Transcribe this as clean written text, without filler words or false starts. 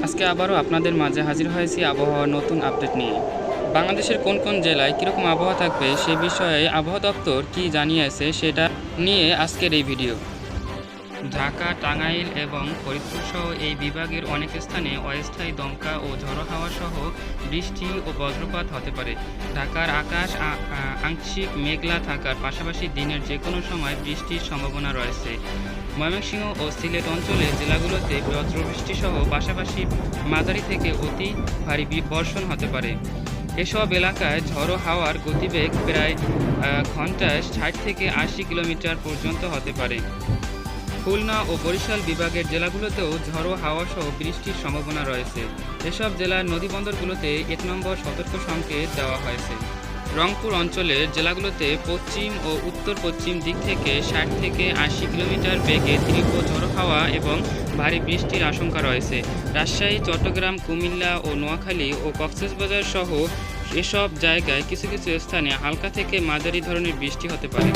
আজকে আবারও আপনাদের মাঝে হাজির হয়েছি আবহাওয়ার নতুন আপডেট নিয়ে। বাংলাদেশের কোন কোন জেলায় কীরকম আবহাওয়া থাকবে সে বিষয়ে আবহাওয়া দপ্তর কী জানিয়েছে সেটা নিয়ে আজকের এই ভিডিও। ঢাকা, টাঙ্গাইল এবং ফরিদপুর সহ এই বিভাগের অনেক স্থানে অস্থায়ী দমকা ও ঝড়ো হাওয়া সহ বৃষ্টি ও বজ্রপাত হতে পারে। ঢাকার আকাশ আংশিক মেঘলা থাকার পাশাপাশি দিনের যে কোনো সময় বৃষ্টির সম্ভাবনা রয়েছে। ময়মনসিংহ ও সিলেট অঞ্চলের জেলাগুলোতে বজ্রবৃষ্টি সহ পাশাপাশি মাঝারি থেকে অতি ভারী বর্ষণ হতে পারে। এসব এলাকায় ঝড়ো হাওয়ার গতিবেগ প্রায় ঘন্টায় 60 থেকে 80 কিলোমিটার পর্যন্ত হতে পারে। খুলনা ও বরিশাল বিভাগের জেলাগুলোতেও ঝড়ো হাওয়াসহ বৃষ্টির সম্ভাবনা রয়েছে। এসব জেলার নদীবন্দরগুলোতে 1 নম্বর সতর্ক সংকেত দেওয়া হয়েছে। রংপুর অঞ্চলের জেলাগুলোতে পশ্চিম ও উত্তর পশ্চিম দিক থেকে 60 থেকে 80 কিলোমিটার বেগে তীব্র ঝড়ো হাওয়া এবং ভারী বৃষ্টির আশঙ্কা রয়েছে। রাজশাহী, চট্টগ্রাম, কুমিল্লা ও নোয়াখালী ও কক্সবাজার সহ এসব জায়গায় কিছু কিছু স্থানে হালকা থেকে মাঝারি ধরনের বৃষ্টি হতে পারে।